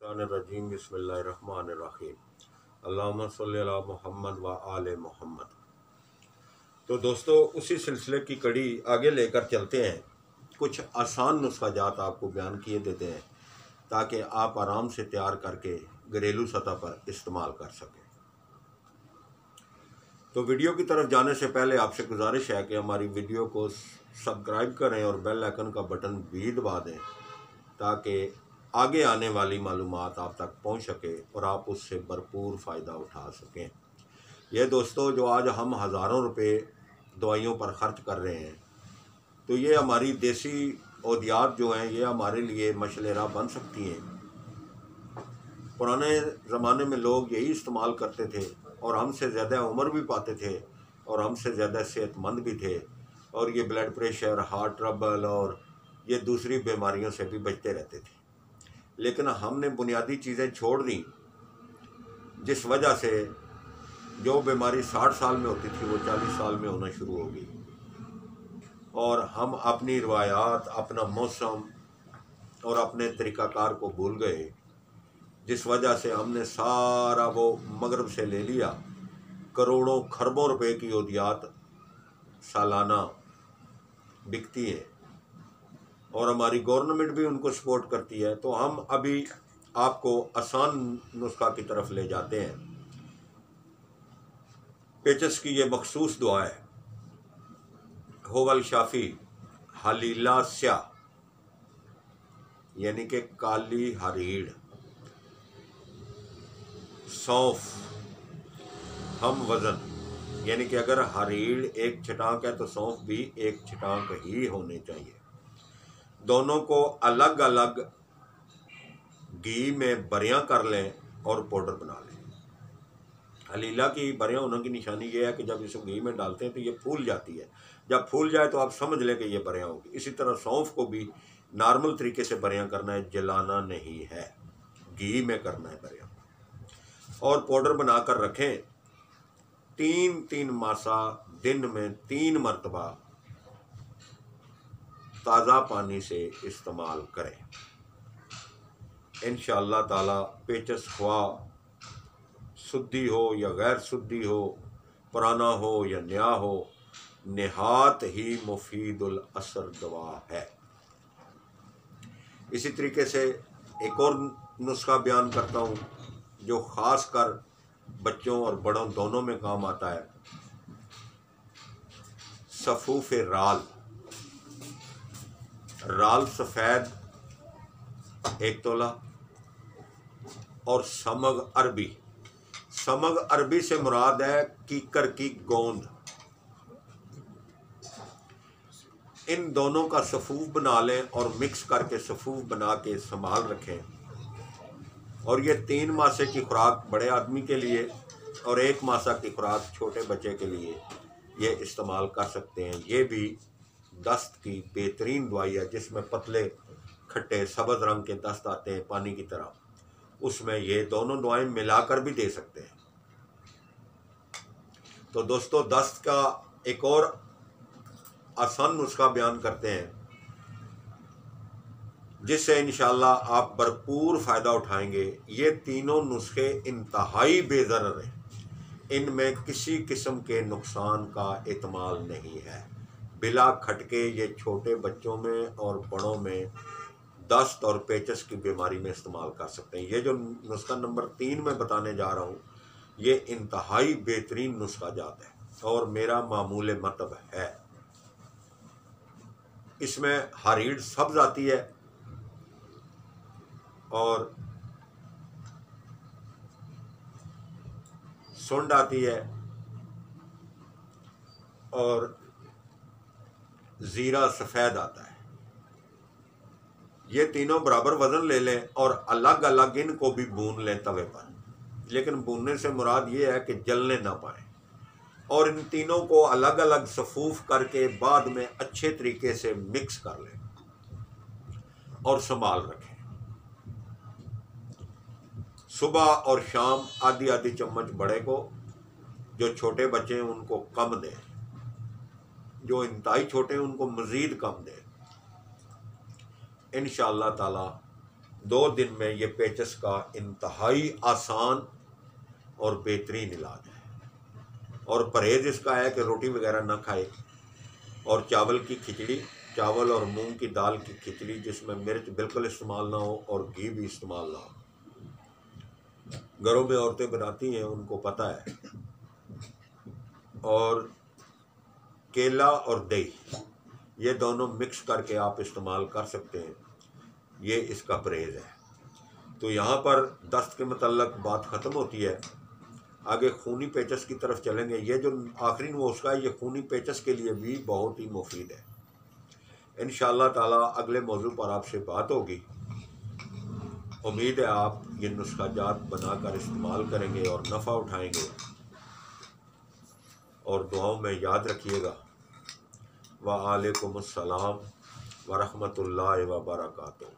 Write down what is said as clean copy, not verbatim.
रजीम बिस्मिल्लाहिर्रहमानिर्रहीम अल्लाहुम्मा सल्ली अला मुहम्मद व आले मोहम्मद। तो दोस्तों, उसी सिलसिले की कड़ी आगे लेकर चलते हैं। कुछ आसान नुस्खाजात आपको बयान किए देते हैं ताकि आप आराम से तैयार करके घरेलू सतह पर इस्तेमाल कर सकें। तो वीडियो की तरफ जाने से पहले आपसे गुजारिश है कि हमारी वीडियो को सब्सक्राइब करें और बेल आइकन का बटन भी दबा दें ताकि आगे आने वाली मालूमात आप तक पहुंच सके और आप उससे भरपूर फ़ायदा उठा सकें। यह दोस्तों, जो आज हम हज़ारों रुपए दवाइयों पर ख़र्च कर रहे हैं, तो ये हमारी देसी औदियात जो हैं ये हमारे लिए मशलेरा बन सकती हैं। पुराने ज़माने में लोग यही इस्तेमाल करते थे और हमसे ज़्यादा उम्र भी पाते थे और हमसे ज़्यादा सेहतमंद भी थे, और ये ब्लड प्रेशर, हार्ट ट्रबल और ये दूसरी बीमारियों से भी बचते रहते थे। लेकिन हमने बुनियादी चीज़ें छोड़ दी, जिस वजह से जो बीमारी 60 साल में होती थी वो 40 साल में होना शुरू हो गई, और हम अपनी रवायात, अपना मौसम और अपने तरीक़ाकार को भूल गए, जिस वजह से हमने सारा वो मगरब से ले लिया। करोड़ों खरबों रुपए की औदियात सालाना बिकती है और हमारी गवर्नमेंट भी उनको सपोर्ट करती है। तो हम अभी आपको आसान नुस्खा की तरफ ले जाते हैं। पेचस की ये मखसूस दुआ है, होवल शाफी हलीला स्या, यानी कि काली हरीड़, सौंफ हम वज़न, यानी कि अगर हरीड़ एक छटाक है तो सौंफ भी एक छटाक ही होने चाहिए। दोनों को अलग अलग घी में बरियां कर लें और पाउडर बना लें। हलीला की बरियां होने की निशानी ये है कि जब इसे घी में डालते हैं तो ये फूल जाती है। जब फूल जाए तो आप समझ लें कि ये बरियां होगी। इसी तरह सौंफ को भी नॉर्मल तरीके से बरियां करना है, जलाना नहीं है, घी में करना है बरियां। और पाउडर बनाकर रखें। 3-3 मासा दिन में 3 मरतबा ताज़ा पानी से इस्तेमाल करें। इंशाअल्लाह ताला पेचस ख्वा शुद्धि हो या गैर शुद्धि हो, पुराना हो या नया हो, निहात ही मुफीदुल असर दवा है। इसी तरीके से एक और नुस्खा बयान करता हूँ जो ख़ास कर बच्चों और बड़ों दोनों में काम आता है। सफ़ूफ़ राल सफ़ेद 1 तोला और समग अरबी। समग अरबी से मुराद है कीकर की गोंद। इन दोनों का सफ़ूफ बना लें और मिक्स करके सफ़ूफ बना के संभाल रखें। और ये 3 मासे की खुराक बड़े आदमी के लिए और 1 मासा की खुराक छोटे बच्चे के लिए ये इस्तेमाल कर सकते हैं। ये भी दस्त की बेहतरीन दवाई है, जिसमें पतले खट्टे सब्ज़ रंग के दस्त आते हैं पानी की तरह, उसमें ये दोनों दवाएं मिलाकर भी दे सकते हैं। तो दोस्तों, दस्त का एक और आसान नुस्खा बयान करते हैं जिससे इंशाअल्लाह आप भरपूर फ़ायदा उठाएंगे। ये तीनों नुस्खे इंतहाई बेज़रर हैं, इनमें किसी किस्म के नुकसान का एहतमाल नहीं है। बिला खटके ये छोटे बच्चों में और बड़ों में दस्त और पेचस की बीमारी में इस्तेमाल कर सकते हैं। ये जो नुस्खा नंबर 3 में बताने जा रहा हूँ, ये इंतहाई बेहतरीन नुस्खा जात है और मेरा मामूल मतलब है। इसमें हरीड़ सब्ज आती है और सुंड आती है और ज़ीरा सफ़ेद आता है। ये तीनों बराबर वज़न ले लें और अलग अलग इनको भी भून लें तवे पर, लेकिन भूनने से मुराद ये है कि जलने ना पाए। और इन तीनों को अलग अलग सफ़ूफ करके बाद में अच्छे तरीके से मिक्स कर लें और संभाल रखें। सुबह और शाम आधी आधी चम्मच बड़े को, जो छोटे बच्चे हैं उनको कम दें, जो इंतहाई छोटे हैं उनको मज़ीद कम दें। इंशाअल्लाह ताला 2 दिन में ये पेचस का इंतहाई आसान और बेहतरीन इलाज है। और परहेज़ इसका है कि रोटी वगैरह ना खाए, और चावल की खिचड़ी, चावल और मूंग की दाल की खिचड़ी जिसमें मिर्च बिल्कुल इस्तेमाल ना हो और घी भी इस्तेमाल ना हो। घरों में औरतें बनाती हैं, उनको पता है। और केला और दही, ये दोनों मिक्स करके आप इस्तेमाल कर सकते हैं। ये इसका परहेज़ है। तो यहाँ पर दस्त के मतलब बात ख़त्म होती है। आगे खूनी पेचस की तरफ चलेंगे। ये जो आखिरी नुस्खा है, ये खूनी पेचस के लिए भी बहुत ही मुफीद है। इंशाअल्लाह ताला अगले मौजू पर आपसे बात होगी। उम्मीद है आप ये नुस्खा जात बनाकर इस्तेमाल करेंगे और नफ़ा उठाएंगे। और दुआओं में याद रखिएगा। व अलैकुमुस्सलाम व रहमतुल्लाहि व बरकातुहू।